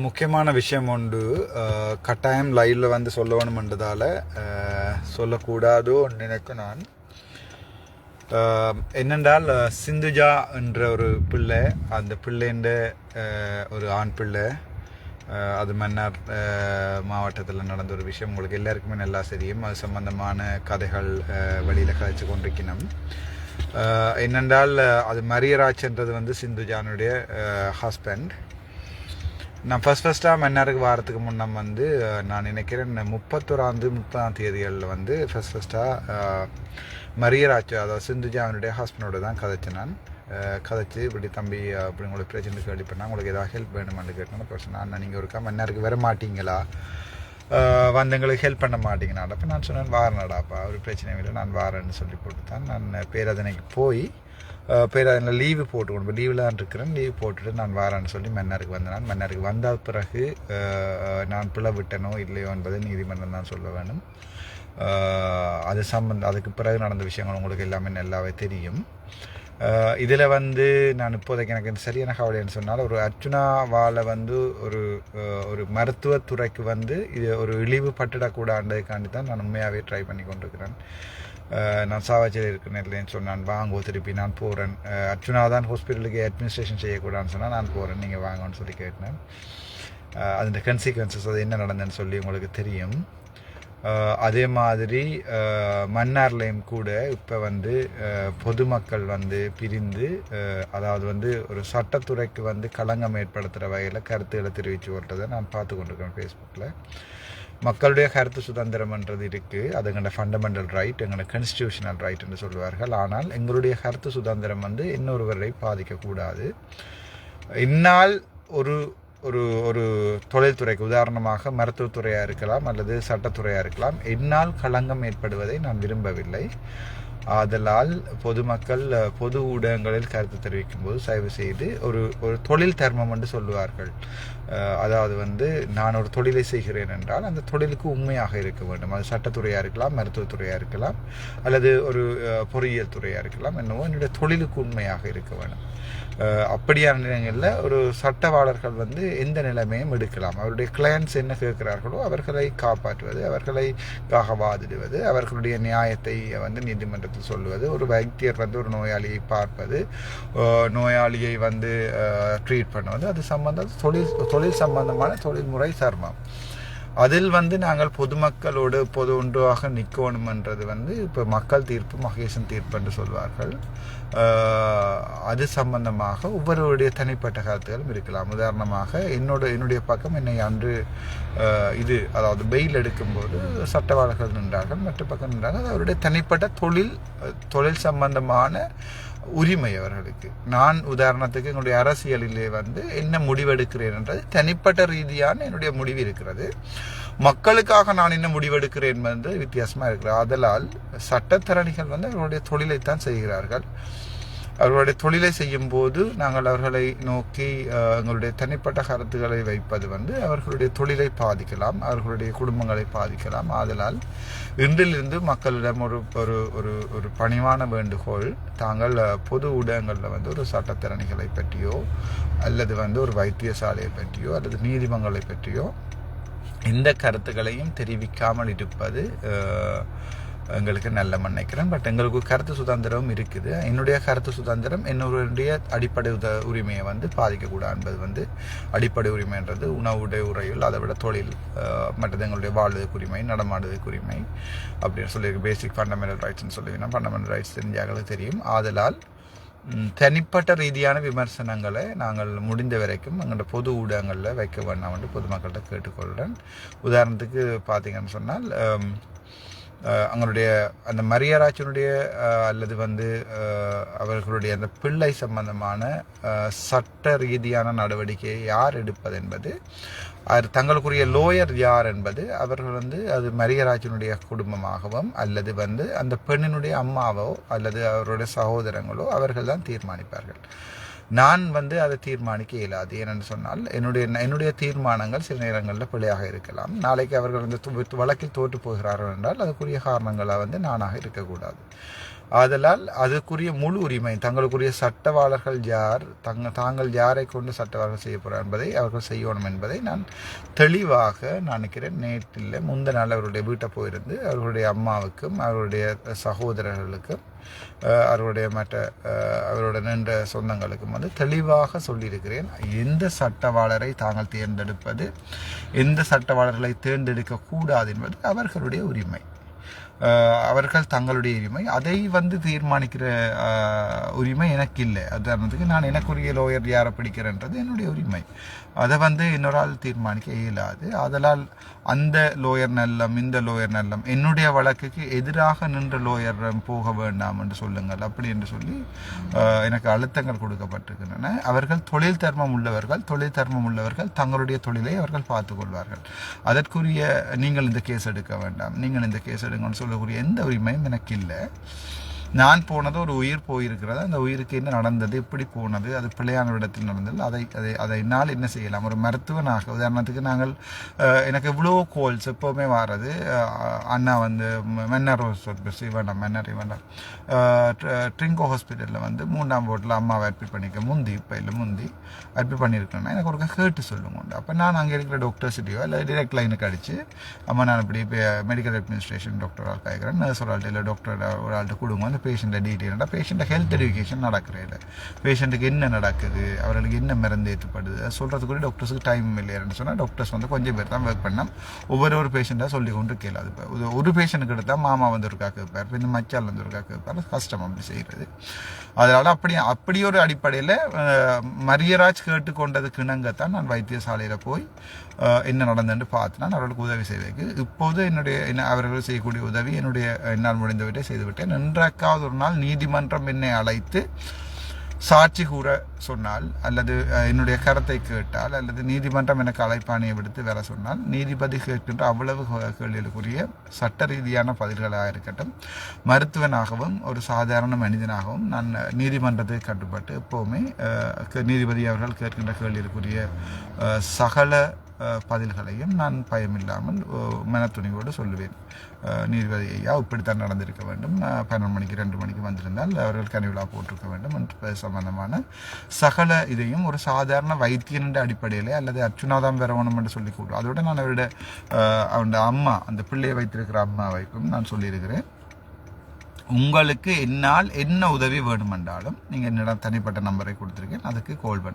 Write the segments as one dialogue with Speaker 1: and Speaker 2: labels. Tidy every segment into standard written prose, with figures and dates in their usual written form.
Speaker 1: முக்கியமான விஷயம் உண்டு. கட்டாயம் லைவில் வந்து சொல்லணுமென்றதால் சொல்லக்கூடாதோ நினைக்க நான். என்னென்றால் சிந்துஜா என்ற ஒரு பிள்ளை, அந்த பிள்ளைன்ற ஒரு ஆண் பிள்ளை, அது மன்னார் மாவட்டத்தில் நடந்த ஒரு விஷயம் உங்களுக்கு எல்லாருக்குமே நல்லா தெரியும். அது சம்பந்தமான கதைகள் வெளியில் கழிச்சு கொண்டிருக்கணும். என்னென்றால் அது மரியராஜ்ன்றது வந்து சிந்துஜானுடைய ஹஸ்பண்ட். நான் ஃபஸ்ட்டாக மன்னாருக்கு வாரத்துக்கு முன்னே வந்து நான் நினைக்கிறேன் 30ஆம் தேதிகளில் வந்து ஃபஸ்ட்டாக மரியராஜ், அதாவது சிந்துஜாவினுடைய ஹஸ்பண்டோடு தான் கதைச்சேன். நான் கதைச்சி இப்படி தம்பி அப்படி உங்களுக்கு பிரச்சனை கேள்விப்பட்டேன், உங்களுக்கு ஏதாவது ஹெல்ப் வேணுமென்னு கேட்டேன். பர்சன் நீங்கள் ஒருக்கா மன்னாருக்கு வர மாட்டீங்களா, வந்து எங்களுக்கு ஹெல்ப் பண்ண மாட்டீங்கண்ணா. அப்போ நான் சொன்னேன் வாரேனாடாப்பா, ஒரு பிரச்சனையும் இல்லை, நான் வாரேன்னு சொல்லி போட்டு தான் நான் பேராதனைக்கு போய் பேராதனையில் லீவு போட்டுக்கணும். இப்போ லீவில் தான் இருக்கிறேன், லீவ் போட்டுட்டு நான் வாரேன்னு சொல்லி மன்னாருக்கு வந்தேன். நான் மன்னாருக்கு வந்த பிறகு நான் பிள்ளை விட்டனோ இல்லையோ என்பதை நீதிமன்றம் தான் சொல்ல வேணும். அதுக்கு பிறகு நடந்த விஷயங்கள் உங்களுக்கு எல்லாமே நல்லாவே தெரியும். இதில் வந்து நான் இப்போதைக்கு எனக்கு சரியான கவலைன்னு சொன்னால், ஒரு அர்ச்சுனாவால் வந்து ஒரு மருத்துவத்துறைக்கு வந்து இது ஒரு இழிவு பட்டுடக்கூடாதுக்காண்டி தான் நான் உண்மையாகவே ட்ரை பண்ணி கொண்டிருக்கிறேன். நான் சாவச்சியில் இருக்கிறேன் இல்லைன்னு சொன்னான், வாங்கோ திருப்பி நான் போகிறேன். அர்ச்சுனா தான் ஹாஸ்பிட்டலுக்கு அட்மினிஸ்ட்ரேஷன் செய்யக்கூடாதுன்னு சொன்னால் நான் போகிறேன், நீங்கள் வாங்கன்னு சொல்லி கேட்டேன். அதோட கன்சிக்வன்சஸ் அது என்ன நடந்ததுன்னு சொல்லி உங்களுக்கு தெரியும். அதே மாதிரி மன்னார்லேயும் கூட இப்போ வந்து பொதுமக்கள் வந்து பிரிந்து, அதாவது வந்து ஒரு சட்டத்துறைக்கு வந்து களங்கம் ஏற்படுத்துகிற வகையில் கருத்துக்களை தெரிவித்து வருவதை நான் பார்த்து கொண்டிருக்கேன் ஃபேஸ்புக்கில். மக்களுடைய கருத்து சுதந்திரம்ன்றது இருக்குது, அது எங்களோட ஃபண்டமெண்டல் ரைட், எங்களோட கான்ஸ்டியூஷனல் ரைட் என்று சொல்வார்கள். ஆனால் எங்களுடைய கருத்து சுதந்திரம் வந்து இன்னொருவரை பாதிக்கக்கூடாது. இந்நாள் ஒரு ஒரு ஒரு தொழில்துறைக்கு, உதாரணமாக மருத்துவத்துறையாக இருக்கலாம் அல்லது சட்டத்துறையாக இருக்கலாம், என்னால் களங்கம் ஏற்படுவதை நான் விரும்பவில்லை. ஆதலால் பொதுமக்கள் பொது ஊடகங்களில் கருத்து தெரிவிக்கும் போது தயவு செய்து ஒரு தொழில் தர்மம் என்று சொல்லுவார்கள். அதாவது வந்து நான் ஒரு தொழிலை செய்கிறேன் என்றால் அந்த தொழிலுக்கு உண்மையாக இருக்க வேண்டும். அது சட்டத்துறையாக இருக்கலாம், மருத்துவத்துறையாக இருக்கலாம், அல்லது ஒரு பொறியியல் துறையாக இருக்கலாம். என்னவோ என்னுடைய தொழிலுக்கு உண்மையாக இருக்க வேண்டும். அப்படியான நிலைகளில் ஒரு சட்டவாளர்கள் வந்து எந்த நிலைமையும் எடுக்கலாம். அவருடைய கிளையன்ட்ஸ் என்ன கேட்கிறார்களோ அவர்களை காப்பாற்றுவது, அவர்களுக்காக வாதிடுவது, அவர்களுடைய நியாயத்தை வந்து நீதிமன்றத்தில் சொல்லுவது, ஒரு வைத்தியர் வந்து ஒரு நோயாளியை பார்ப்பது, நோயாளியை வந்து ட்ரீட் பண்ணுவது, அது தொழில் சம்பந்தமான தொழில்முறை சர்மம். அதில் வந்து நாங்கள் பொதுமக்களோடு ஒன்றாக நிற்கணுமென்றது வந்து இப்போ மக்கள் தீர்ப்பு, மகேசன் தீர்ப்பு என்று சொல்வார்கள். அது சம்பந்தமாக ஒவ்வொருவருடைய தனிப்பட்ட கருத்துகளும் இருக்கலாம். உதாரணமாக என்னுடைய பக்கம் என்னை அன்று அதாவது பெயில் எடுக்கும்போது சட்டவாளர்கள் நின்றார்கள், மற்ற பக்கம் நின்றார்கள். அது அவருடைய தனிப்பட்ட தொழில் சம்பந்தமான உரிமை அவர்களுக்கு. நான் உதாரணத்துக்கு என்னுடைய அரசியலிலே வந்து என்ன முடிவெடுக்கிறேன் என்றது தனிப்பட்ட ரீதியான என்னுடைய முடிவு இருக்கிறது. மக்களுக்காக நான் என்ன முடிவெடுக்கிறேன் என்று வித்தியாசமாக இருக்கிறது. ஆதலால் சட்டத்தரணிகள் வந்து அவர்களுடைய தொழிலைத்தான் செய்கிறார்கள். அவர்களுடைய தொழிலை செய்யும் போது நாங்கள் அவர்களை நோக்கி எங்களுடைய தனிப்பட்ட கருத்துக்களை வைப்பது வந்து அவர்களுடைய தொழிலை பாதிக்கலாம், அவர்களுடைய குடும்பங்களை பாதிக்கலாம். ஆதலால் இன்றிலிருந்து மக்களிடம் ஒரு பணிவான வேண்டுகோள், தாங்கள் பொது ஊடகங்களில் வந்து ஒரு சட்டத்திறனிகளை பற்றியோ அல்லது வந்து ஒரு வைத்தியசாலையை பற்றியோ அல்லது நீதிமன்றங்களை பற்றியோ இந்த கருத்துக்களையும் தெரிவிக்காமல் இருப்பது எங்களுக்கு நல்ல நினைக்கிறேன். பட் எங்களுக்கு கருத்து சுதந்திரம் இருக்குது. என்னுடைய கருத்து சுதந்திரம் என்னுடைய அடிப்படை உரிமையை வந்து பாதிக்கக்கூடாது என்பது வந்து அடிப்படை உரிமைன்றது உணவுடைய உரையில், அதை விட தொழில் மற்றது எங்களுடைய வாழ்வதற்கு உரிமை, நடமாடுவதற்கு உரிமை அப்படின்னு சொல்லி பேசிக் ஃபண்டமெண்டல் ரைட்ஸ்ன்னு சொல்லுவீங்கன்னா ஃபண்டமெண்டல் ரைட்ஸ் தெரிஞ்சாங்களுக்கு தெரியும். ஆதலால் தனிப்பட்ட ரீதியான விமர்சனங்களை நாங்கள் முடிந்த வரைக்கும் எங்களோட பொது ஊடகங்களில் வைக்க வேண்டாம் என்று பொதுமக்கள்கிட்ட கேட்டுக்கொள்கிறேன். உதாரணத்துக்கு பார்த்தீங்கன்னு சொன்னால் அவங்களுடைய அந்த மரியராஜனுடைய அல்லது வந்து அவர்களுடைய அந்த பிள்ளை சம்பந்தமான சட்ட ரீதியான நடவடிக்கையை யார் எடுப்பது என்பது, தங்களுக்குரிய லோயர் யார் என்பது அவர்கள் வந்து அது மரியராஜனுடைய குடும்பமாகவும் அல்லது வந்து அந்த பெண்ணினுடைய அம்மாவோ அல்லது அவருடைய சகோதரங்களோ அவர்கள் தான் தீர்மானிப்பார்கள். நான் வந்து அதை தீர்மானிக்க இயலாது. ஏனென்று சொன்னால் என்னுடைய தீர்மானங்கள் சில நேரங்களில் பிழையாக இருக்கலாம். நாளைக்கு அவர்கள் வந்து வழக்கில் தோற்று போகிறார்கள் என்றால் அதுக்குரிய காரணங்களாக வந்து நானாக இருக்கக்கூடாது. ஆதலால் அதுக்குரிய முழு உரிமை தங்களுக்குரிய சட்டவாளர்கள் யார் தாங்கள் யாரை கொண்டு சட்டவாளர்கள் செய்ய போகிறார் என்பதை அவர்கள் செய்யணும் என்பதை நான் தெளிவாக நான் நினைக்கிறேன். நேற்றில் முந்த நாள் அவருடைய வீட்டை போயிருந்து அவர்களுடைய அம்மாவுக்கும் அவருடைய சகோதரர்களுக்கும் அவருடைய அவரோட நின்ற சொந்தங்களுக்கும் தெளிவாக சொல்லியிருக்கிறேன். எந்த சட்டவாளரை தாங்கள் தேர்ந்தெடுப்பது, எந்த சட்டவாளர்களை தேர்ந்தெடுக்க கூடாது என்பது அவர்களுடைய உரிமை, அவர்கள் தங்களுடைய உரிமை. அதை தீர்மானிக்கிற உரிமை எனக்கு இல்லை. உதாரணத்துக்கு நான் எனக்குரிய லோயர் யாரை பிடிக்கிறேன்றது என்னுடைய உரிமை. அதை இன்னொரு ஆள் தீர்மானிக்க இயலாது. அதனால் அந்த லோயர் நல்லம் இந்த லோயர் நல்லம் என்னுடைய வழக்குக்கு எதிராக நின்ற லோயர் போக வேண்டாம் என்று சொல்லுங்கள் அப்படி என்று சொல்லி எனக்கு அழுத்தங்கள் கொடுக்கப்பட்டிருக்கின்றன. அவர்கள் தொழில் தர்மம் உள்ளவர்கள் தங்களுடைய தொழிலை அவர்கள் பார்த்துக் கொள்வார்கள். அதற்குரிய நீங்கள் இந்த கேஸ் எடுக்க வேண்டாம், நீங்கள் இந்த கேஸ் எடுங்கன்னு சொல்லக்கூடிய எந்த உரிமையும் எனக்கு இல்லை. நான் போனது ஒரு உயிர் போயிருக்கிறது, அந்த உயிருக்கு என்ன நடந்தது, எப்படி போனது, அது பிள்ளையான இடத்தில் நடந்தது, அதை என்னால் என்ன செய்யலாம். ஒரு மருத்துவனாக உதாரணத்துக்கு எனக்கு இவ்வளோ கோல்ஸ் எப்போவுமே வாரது. அண்ணா மன்னர் வேண்டாம் ட்ரிங்கோ ஹாஸ்பிட்டலில் 3ஆம் வார்டில் அம்மாவை அட்மிட் பண்ணிக்க முந்தி அட்மிட் பண்ணியிருக்கேன்னா எனக்கு ஒரு கேட்டு சொல்லுங்க. அப்போ நான் அங்கே இருக்கிற டாக்டர்ஸ்டையோ இல்லை டிரெக்ட் லைனுக்கு அடித்து அம்மா நான் இப்படி மெடிக்கல் அட்மினிஸ்ட்ரேஷன் டாக்டரால் கேட்குறேன், நர்ஸ் ஒரு ஆள்கிட்ட இல்லை டாக்டர் ஒரு ஆள்கிட்ட கொடுங்க பேஷண்ட்டை டீட்டெயில்டா பேஷண்ட்டை ஹெல்த் எஜுகேஷன் நடக்கிறதில்ல, பேஷண்ட்டுக்கு என்ன நடக்குது, அவர்களுக்கு என்ன மருந்து ஏற்றுப்படுது சொல்கிறதுக்குரிய டாக்டர்ஸுக்கு டைம் இல்லையான்னு சொன்னால் டாக்டர்ஸ் கொஞ்சம் பேர் தான் ஒர்க் பண்ணால் ஒவ்வொரு பேஷண்ட்டாக சொல்லி கொண்டு கேளாது. இப்போ ஒரு பேஷண்ட்டுக்கு எடுத்தால் மாமா ஒருக்கா கேட்பார், இப்போ இந்த மச்சால் ஒருக்கா கேட்பார், கஷ்டம் அப்படி செய்கிறது. அதனால் அப்படி ஒரு அடிப்படையில் மரியராஜ் கேட்டுக்கொண்டதுக்கு இணங்கத்தான் நான் வைத்தியசாலையில் போய் என்ன நடந்துன்னு பார்த்தேன். அவர்களுக்கு உதவி செய்வதற்கு இப்போது அவர்கள் செய்யக்கூடிய உதவி என்னால் முடிந்தவற்றை செய்துவிட்டேன். என்றாக்காவது ஒரு நாள் நீதிமன்றம் என்னை அழைத்து சாட்சி கூற சொன்னால் அல்லது என்னுடைய கருத்தை கேட்டால் அல்லது நீதிமன்றம் எனக்கு அழைப்பாணியை விடுத்து வேற சொன்னால் நீதிபதி கேட்கின்ற அவ்வளவு கேள்விகளுக்குரிய சட்ட ரீதியான பதில்களாக இருக்கட்டும், மருத்துவனாகவும் ஒரு சாதாரண மனிதனாகவும் நான் நீதிமன்றத்தை கட்டுப்பட்டு எப்போவுமே நீதிபதி அவர்கள் கேட்கின்ற கேள்விகளுக்குரிய சகல பதில்களையும் நான் பயமில்லாமல் மனத்துணிவோடு சொல்லுவேன். நீதிபதி ஐயா இப்படித்தான் நடந்திருக்க வேண்டும், 12 மணிக்கு 2 மணிக்கு வந்திருந்தால் அவர்கள் கனிவிழா போட்டிருக்க வேண்டும் என்று சம்பந்தமான சகல இதையும் ஒரு சாதாரண வைத்தியன் அடிப்படையில் அல்லது அர்ச்சுனாதான் வரவணும் என்று சொல்லி கூடுவோம். அதோட நான் அவருடைய அம்மா அந்த பிள்ளையை வைத்திருக்கிற அம்மாவைக்கும் நான் சொல்லியிருக்கிறேன், உங்களுக்கு என்னால் என்ன உதவி வேணுமென்றாலும் நீங்கள் என்னிடம் தனிப்பட்ட நம்பரை கொடுத்துருக்கேன், அதுக்கு கால்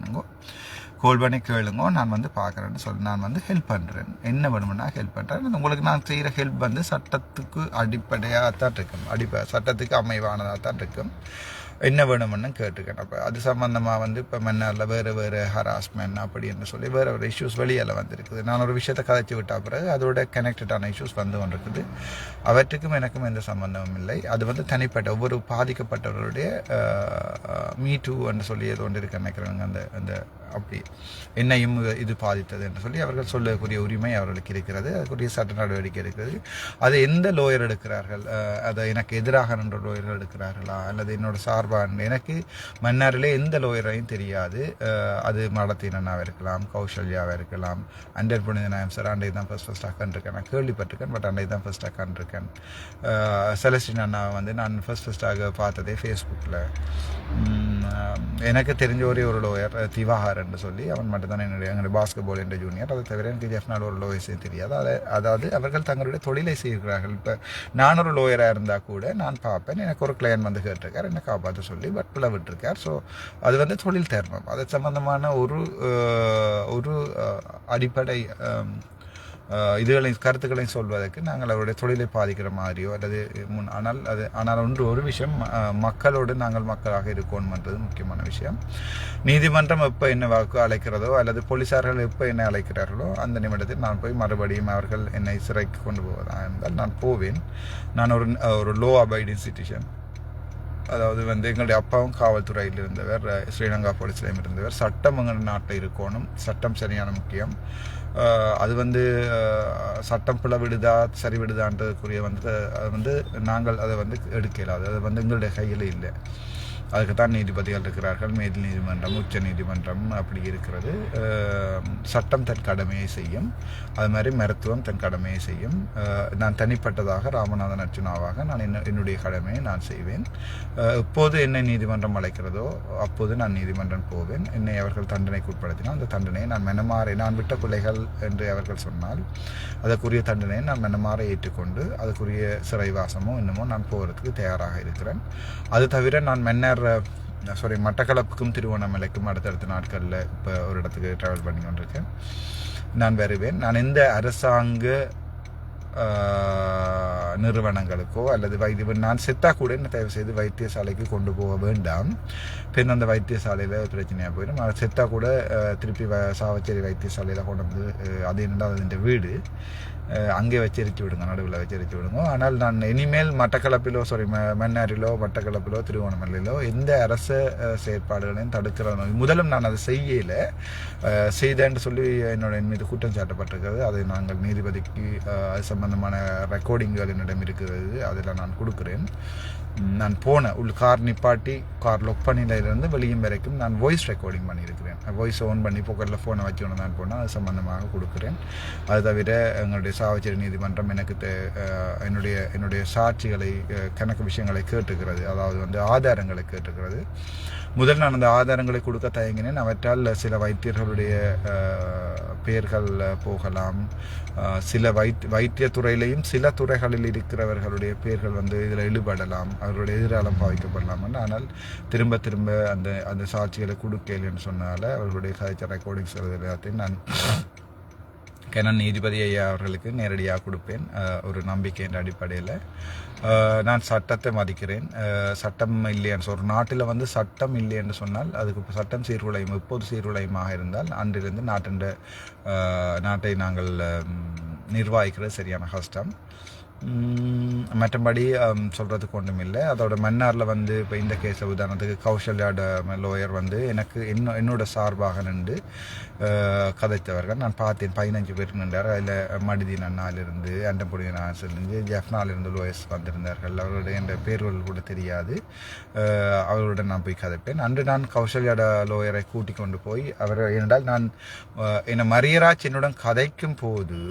Speaker 1: பண்ணி கேளுங்க, நான் பார்க்குறேன்னு சொல்லி நான் ஹெல்ப் பண்ணுறேன், என்ன வேணுமென்னா ஹெல்ப் பண்ணுறேன். உங்களுக்கு நான் செய்கிற ஹெல்ப் சட்டத்துக்கு அடிப்படையாக தான் இருக்கும், சட்டத்துக்கு அமைவானதாக தான் இருக்கும். என்ன வேணும்னு கேட்டுக்கேன். அப்போ அது சம்மந்தமாக இப்போ மன்னரில் வேறு ஹராஸ்மெண்ட் அப்படி என்று சொல்லி வேறு இஷ்யூஸ் வெளியில் வந்துருக்குது. நான் ஒரு விஷயத்தை கதைச்சி விட்ட பிறகு அதோட கனெக்டடான இஷ்யூஸ் கொண்டிருக்குது. அவற்றுக்கும் எனக்கும் எந்த சம்பந்தமும் இல்லை. அது தனிப்பட்ட ஒவ்வொரு பாதிக்கப்பட்டவர்களுடைய மீ டூ என்று சொல்லி ஏதோ ஒன்று இருக்க நினைக்கிறாங்க. அந்த அப்படி என்னையும் இது பாதித்தது என்று சொல்லி அவர்கள் சொல்லக்கூடிய உரிமை அவர்களுக்கு இருக்கிறது, அதுக்குரிய சட்ட நடவடிக்கை இருக்கிறது. அதை எந்த லோயர் எடுக்கிறார்கள், அதை எனக்கு எதிராக நின்ற லோயர்கள் எடுக்கிறார்களா அல்லது என்னோட சார்பாக எனக்கு மன்னாரிலே எந்த லோயரையும் தெரியாது. அது மடத்தினாக இருக்கலாம், கௌசல்யாவாக இருக்கலாம், அண்டர் புனிதநாயம் சார் அண்டை தான் ஃபர்ஸ்ட் அக்கன்றிருக்கேன், நான் கேள்விப்பட்டிருக்கேன், பட் அண்டை தான் ஃபர்ஸ்ட் அக்கன்றிருக்கேன். செலஸ்டின் அண்ணாவை நான் ஃபர்ஸ்டாக பார்த்ததே ஃபேஸ்புக்கில். எனக்கு தெரிஞ்ச ஒரே ஒரு லோயர் திவாகர் என்று சொல்லி அவன் மட்டும்தான் எங்களுடைய பாஸ்கெட்பால் என்ற ஜூனியர். அதை தவிர எனக்கு ஜெஃப்னால் ஒரு லோயர்ஸே தெரியாது. அதாவது அவர்கள் தங்களுடைய தொழிலை செய்கிறார்கள். இப்போ நான் ஒரு லோயராக இருந்தால் கூட நான் பார்ப்பேன், எனக்கு ஒரு கிளையன் கேட்டிருக்கார், என்னை காப்பாற்ற சொல்லி பட்டில் விட்டுருக்கார். ஸோ அது தொழில் தர்மம். அது சம்பந்தமான ஒரு அடிப்படை கருத்துக்களையும் சொல்வதற்கு நாங்கள் அவருடைய தொழிலை பாதிக்கிற மாதிரியோ அல்லது ஆனால் ஒரு விஷயம், மக்களோடு நாங்கள் மக்களாக இருக்கணும்ன்றது முக்கியமான விஷயம். நீதிமன்றம் எப்போ என்ன வாக்கு அழைக்கிறதோ அல்லது போலீஸார்கள் எப்போ என்னை அழைக்கிறார்களோ அந்த நிமிடத்தில் நான் போய் மறுபடியும் அவர்கள் என்னை சிறைக்கு கொண்டு போவதாக இருந்தால் நான் போவேன். நான் ஒரு லோ அபைடிங் சிட்டிசன். அதாவது எங்களுடைய அப்பாவும் காவல்துறையில் இருந்தவர், ஸ்ரீலங்கா போலீஸ்லையும் இருந்தவர். சட்டம் எங்கள் நாட்டில் இருக்கணும், சட்டம் சரியான முக்கியம். அது சட்டம் பிளவிடுதா சரி விடுதான்றதுக்குரிய அது நாங்கள் அதை எடுக்கலாது, அது எங்களுடைய கையில் இல்லை. அதுக்கு தான் நீதிபதிகள் இருக்கிறார்கள். மேல் நீதிமன்றம், உச்ச நீதிமன்றம் அப்படி இருக்கிறது. சட்டம் தன் கடமையை செய்யும், அது மாதிரி மருத்துவம் தன் கடமையை செய்யும். நான் தனிப்பட்டதாக ராமநாதன் அர்ச்சுனாவாக நான் என்னுடைய கடமையை நான் செய்வேன். எப்போது என்னை நீதிமன்றம் அழைக்கிறதோ அப்போது நான் நீதிமன்றம் போவேன். என்னை அவர்கள் தண்டனைக்கு உட்படுத்தினால் அந்த தண்டனையை நான் மெனமாறி, நான் விட்ட பிள்ளைகள் என்று அவர்கள் சொன்னால் அதற்குரிய தண்டனையை நான் மெனமாற ஏற்றுக்கொண்டு அதுக்குரிய சிறைவாசமோ இன்னமும் நான் போகிறதுக்கு தயாராக இருக்கிறேன். அது தவிர நான் மட்டக்களப்புக்கும் திருவண்ணாமலைக்கும் அடுத்தடுத்த நாட்களில் இப்போ ஒரு இடத்துக்கு ட்ராவல் பண்ணி கொண்டிருக்கேன். நான் வருவேன். நான் எந்த அரசாங்க நிறுவனங்களுக்கோ அல்லது நான் செத்தா கூட என்ன தயவு செய்து வைத்தியசாலைக்கு கொண்டு போக வேண்டாம். பின் அந்த வைத்தியசாலையில் பிரச்சனையாக போயிடும். செத்தா கூட திருப்பி சாவச்சேரி வைத்தியசாலையில் கொண்டு வந்து அது என்னடா அதுன்ற வீடு அங்கே வச்சரிச்சு விடுங்க, நடுவில் வச்சரிச்சு விடுங்க. ஆனால் நான் இனிமேல் மட்டக்களப்பிலோ மன்னாரிலோ மட்டக்களப்பிலோ திருவோணமலையிலோ எந்த அரச செயற்பாடுகளையும் தடுக்கிற முதலும் நான் அதை செய்தேன்னு சொல்லி என் மீது குற்றம் சாட்டப்பட்டிருக்கிறது. அதை நாங்கள் நீதிபதிக்கு அது சம்பந்தமான ரெக்கார்டிங்குகள் என்னிடம் இருக்கிறது, அதில் நான் கொடுக்குறேன். நான் கார் நிப்பாட்டி கார் லொக் பண்ணியிலிருந்து வெளியும் வரைக்கும் நான் வாய்ஸ் ரெக்கார்டிங் பண்ணியிருக்கிறேன். வாய்ஸ் ஆன் பண்ணி பொக்கெட்டில் ஃபோனை வச்சு ஒன்று நான் போனால் அது சம்பந்தமாக கொடுக்குறேன். அது தவிர எங்களுடைய சாவச்சேரி நீதிமன்றம் எனக்கு என்னுடைய சாட்சிகளை கணக்கு விஷயங்களை கேட்டுக்கிறது, அதாவது ஆதாரங்களை கேட்டுக்கிறது. முதல் நான் அந்த ஆதாரங்களை கொடுக்க தயங்கினேன். அவற்றால் சில வைத்தியர்களுடைய பெயர்கள் போகலாம், சில வைத்தியத்துறையிலையும் சில துறைகளில் இருக்கிறவர்களுடைய பெயர்கள் இதில் இழுபடலாம், அவர்களுடைய எதிராலம் பாதிக்கப்படலாம். ஆனால் திரும்ப அந்த சாட்சிகளை கொடுக்கலன்னு சொன்னால அவர்களுடைய கதைச்ச ரெக்கார்டிங்ஸ் எல்லாத்தையும் நான் நீதிபதி ஐயா அவர்களுக்கு நேரடியாக கொடுப்பேன். ஒரு நம்பிக்கையின் அடிப்படையில் நான் சட்டத்தை மதிக்கிறேன். சட்டம் இல்லைன்னு ஒரு நாட்டில் சட்டம் இல்லை என்று சொன்னால் அதுக்கு சட்டம் சீர்குலையும், எப்போது சீர்குலையுமாக இருந்தால் அன்றிலிருந்து நாட்டை நாங்கள் நிர்வகிக்கிறது சரியான கஷ்டம். மற்றபடி சொல்கிறதுக்கு ஒன்றும் இல்லை. அதோட மன்னாரில் இப்போ இந்த கேஸை உதாரணத்துக்கு கௌசல்யாட லோயர் எனக்கு என்னோட சார்பாக நின்று கதைத்தவர்கள் நான் பார்த்தேன். 15 பேர் நின்றார். அதில் மடிதீன் அண்ணாலிருந்து, அண்டம்புடி நாசிலிருந்து, ஜெஃப்னாலிருந்து லோயர்ஸ் வந்திருந்தார்கள். அவர்களுடைய என்ற பேர்கள் கூட தெரியாது. அவர்களுடன் நான் போய் கதைப்பேன். அன்று நான் கௌசல்யாட லோயரை கூட்டிக் கொண்டு போய் ஏனென்றால் நான் என்னை மரியராஜ் என்னுடன் கதைக்கும் போது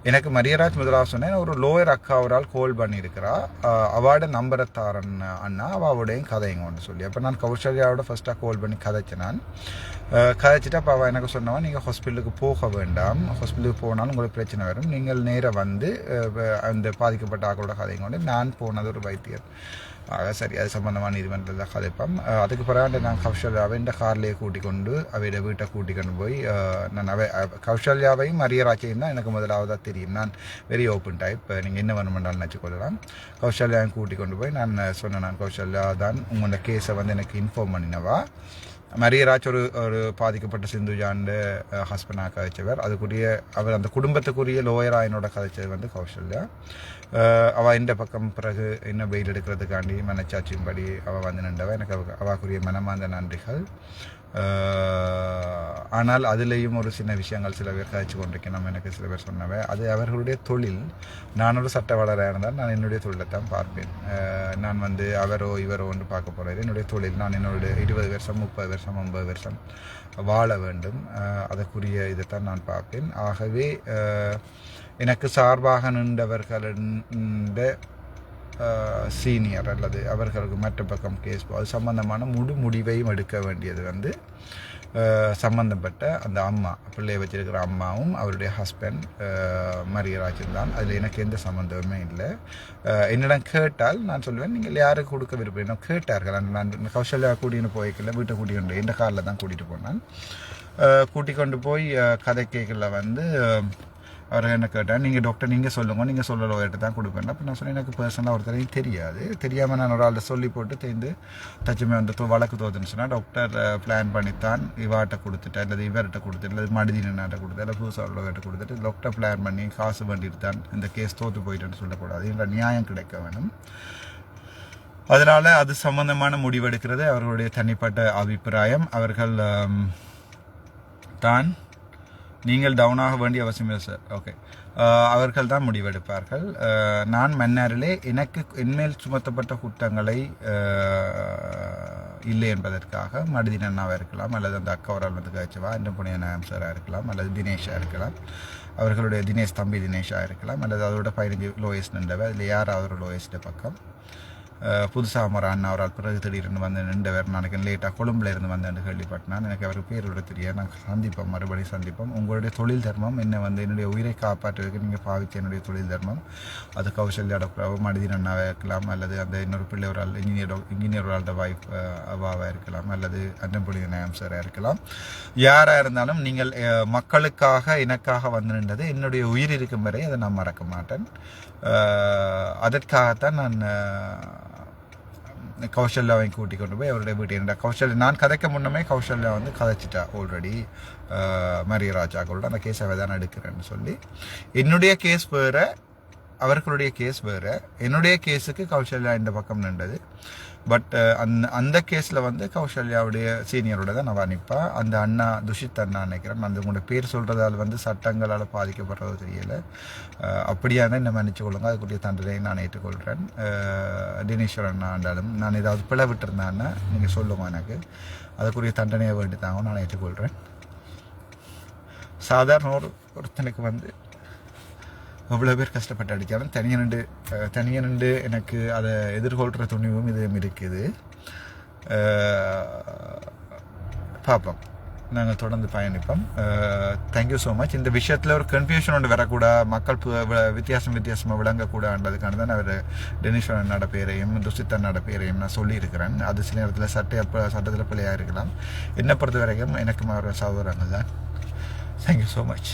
Speaker 1: எனக்கு மரியராஜ் முதலாக சொன்னேன், ஒரு லோயர் அக்கா அவரால் கால் பண்ணியிருக்கிறா, அவாட நம்பரை தாரன் அண்ணா, அவளுடையும் கதைங்கன்னு சொல்லி. அப்போ நான் கௌசல்யாவோட ஃபர்ஸ்ட்டாக கால் பண்ணி கதைச்சேன். நான் கதைச்சிட்டு அப்போ அவள் எனக்கு சொன்னவன், நீங்கள் ஹாஸ்பிட்டலுக்கு போக வேண்டாம், ஹாஸ்பிட்டலுக்கு போனாலும் உங்களுக்கு பிரச்சனை வரும், நீங்கள் நேராக அந்த பாதிக்கப்பட்ட ஆக்களோட கதைங்கொண்டு. நான் போனது ஒரு வைத்தியர் சரி, அது சம்பந்தமான நீதிமன்றத்தில் தான் கதைப்போம். அதுக்கு பிறகு நான் கௌசல்யாவை இந்த கார்லேயே கூட்டிக் கொண்டு அவையோட வீட்டை கூட்டிக்கொண்டு போய் நான் கௌசல்யாவையும் மரியராஜையும் தான் எனக்கு முதலாவதாக தெரியும். நான் வெரி ஓப்பன் டைப், நீங்கள் என்ன வேணுமென்றாலும் நினச்சிக்கொள்ளலாம். கௌசல்யாவையும் கூட்டிக் கொண்டு போய் நான் சொன்னேன், நான் கௌசல்யா தான் உங்களோட கேஸை எனக்கு இன்ஃபார்ம் பண்ணினவா. மரியராஜ் ஒரு பாதிக்கப்பட்ட சிந்துஜாண்ட ஹஸ்பண்டாக கதைச்சவர். அவர் அந்த குடும்பத்துக்குரிய லோயராக என்னோட கதைச்சது கௌசல்யா. அவள் இந்த பக்கம் பிறகு என்ன வெயில் எடுக்கிறதுக்காண்டி மனச்சாட்சியும்படி அவள் நின்றவ. எனக்கு அவாக்குரிய மனமார்ந்த நன்றிகள். ஆனால் அதுலேயும் ஒரு சின்ன விஷயங்கள் சில பேர் கதைச்சு கொண்டிருக்கேன். எனக்கு சில பேர் சொன்னவை, அது அவர்களுடைய தொழில். நான் ஒரு சட்டவாளராக இருந்தால் நான் என்னுடைய தொழிலை தான் பார்ப்பேன். நான் அவரோ இவரோ ஒன்று பார்க்க போகிறேன். என்னுடைய தொழில், நான் என்னுடைய 20 வருஷம் 30 வருஷம் 50 வருஷம் வாழ வேண்டும். அதற்குரிய இதைத்தான் நான் பார்ப்பேன். ஆகவே எனக்கு சார்பாக நின்றவர்களின் சீனியர் அல்லது அவர்களுக்கு மற்ற பக்கம் கேஸ் அது சம்பந்தமான முடிவையும் எடுக்க வேண்டியது சம்பந்தப்பட்ட அந்த அம்மா, பிள்ளையை வச்சிருக்கிற அம்மாவும் அவருடைய ஹஸ்பண்ட் மரியராஜன் தான். அதில் எனக்கு எந்த சம்மந்தமுமே இல்லை. என்னிடம் கேட்டால் நான் சொல்லுவேன், நீங்கள் யாருக்கு கொடுக்க விரும்புகிறேன் கேட்டார்கள். நான் கௌசல்யா கூட்டின்னு போய்க்கல, வீட்டை கூட்டிகிட்டு இந்த காரில் தான் கூட்டிகிட்டு போனேன். கூட்டிக் கொண்டு போய் கதை கேட்கல அவர் என்ன கேட்டால், நீங்கள் டாக்டர் நீங்கள் சொல்லுங்க, நீங்கள் சொல்ல லோயர்கிட்ட தான் கொடுப்பேன். அப்போ நான் சொன்னேன், எனக்கு பர்சனலாக ஒருத்தரையும் தெரியாமல் நான் ஒரு ஆள்கிட்ட சொல்லி போட்டு தேர்ந்து தச்சுமே வழக்கு தோதுன்னு சொன்னால் டாக்டர் பிளான் பண்ணித்தான் இவாட்ட கொடுத்துட்டேன், அல்லது இவர்கிட்ட கொடுத்துட்டு, அல்லது மடிதீனாட்ட கொடுத்து, இல்லை புதுசாக லோயர்கிட்ட கொடுத்துட்டு டாக்டர் பிளான் பண்ணி காசு வேண்டிட்டு தான் இந்த கேஸ் தோற்று போயிட்டுன்னு சொல்லக்கூடாது. என்ற நியாயம் கிடைக்க வேணும். அதனால் அது சம்பந்தமான முடிவெடுக்கிறது அவர்களுடைய தனிப்பட்ட அபிப்பிராயம். அவர்கள் தான் நீங்கள் டவுனாக வேண்டிய அவசியம் இல்லை சார். ஓகே, அவர்கள் தான் முடிவெடுப்பார்கள். நான் மன்னாரிலே எனக்கு என்மேல் சுமத்தப்பட்ட குற்றங்களை இல்லை என்பதற்காக மடுதின் அண்ணாவாக இருக்கலாம், அல்லது அந்த அக்காவரால் வந்து கழிச்சவா இந்த புனிய நாயம் சாராக இருக்கலாம், அல்லது தினேஷாக இருக்கலாம், அவர்களுடைய தினேஷ் தம்பி தினேஷாக இருக்கலாம், அல்லது அதோட 15 லோயஸ்ட் நின்றவை. அதில் யாராவது ஒரு லோயஸ்ட்டு பக்கம் புதுசாக ஒரு அண்ணா அவரால் பிறகு திடீர்னு வந்து நின்றவர். நாளைக்கு லேட்டாக கொழும்புல இருந்து வந்தேன்னு கேள்விப்பட்டினான். எனக்கு அவர் பேரோட தெரியாது. நாங்கள் சந்திப்போம், மறுபடியும் சந்திப்போம். உங்களுடைய தொழில் தர்மம் என்ன வந்து என்னுடைய உயிரை காப்பாற்றுவதற்கு நீங்கள் பாவித்த என்னுடைய தொழில் தர்மம் அது கௌசல்யாட மனிதன் அண்ணாவாக இருக்கலாம், அல்லது அந்த இன்னொரு பிள்ளை ஒரு ஆள் இன்ஜினியர் ஒரு ஆள்ட வாய்ஃப் அவாவாக இருக்கலாம், அல்லது அன்னம்புடி நாயம் சாராக இருக்கலாம். யாராக இருந்தாலும் நீங்கள் மக்களுக்காக எனக்காக வந்து நின்றது என்னுடைய உயிர் இருக்கும் வரை அதை நான் மறக்க மாட்டேன். அதற்காகத்தான் நான் கௌசல்யாவை கூட்டிக் கொண்டு போய் அவருடைய வீட்டு கௌசல்யா நான் கதைக்க முன்னமே கௌசல்யா வந்து கதைச்சிட்டா ஆல்ரெடி மரியராஜாக்களோட அந்த கேஸை தான் எடுக்கிறேன்னு சொல்லி. என்னுடைய கேஸ் வேறு, அவர்களுடைய கேஸ் வேறு. என்னுடைய கேஸுக்கு கௌசல்யா இந்த பக்கம் நின்றது. பட் அந்த கேஸில் வந்து கௌசல்யாவுடைய சீனியரோட தான் நான் நிற்பா. அந்த அண்ணா துஷித் அண்ணா நினைக்கிறேன். அந்த உங்களோட பேர் சொல்கிறதால் வந்து சட்டங்களால் பாதிக்கப்படுறது தெரியலை. அப்படியான என்ன மன்னிச்சு கொள்ளுங்க, அதுக்குரிய தண்டனையை நான் ஏற்றுக்கொள்கிறேன். தினேஸ்வரன் அண்ணா ஆண்டாலும் நான் ஏதாவது பிழை விட்டுருந்தேன்னா நீங்கள் சொல்லுங்க, எனக்கு அதுக்குரிய தண்டனையை வேண்டி தாங்க நான் ஏற்றுக்கொள்கிறேன். சாதாரண ஒருத்தனுக்கு வந்து அவ்வளோ பேர் கஷ்டப்பட்டு அடித்தாலும் தனியாக நின்று எனக்கு அதை எதிர்கொள்கிற துணிவும் இதுவும் இருக்குது. பார்ப்போம், நாங்கள் தொடர்ந்து பயணிப்போம். Thank you so much. இந்த விஷயத்தில் ஒரு கன்ஃபியூஷன் ஒன்று வரக்கூடாது, மக்கள் வித்தியாசமாக விளங்கக்கூடாதுன்றதுக்கான தான் அவர் டெனிஷன் அண்ணாட பேரையும் துஷித் அண்ணாட பேரையும் நான் சொல்லியிருக்கிறேன். அது சில நேரத்தில் சட்டத்தில் பிள்ளையாக இருக்கலாம். என்னை பொறுத்த வரைக்கும் எனக்கும் அவர் சகோதரங்கள் தான். Thank you so much.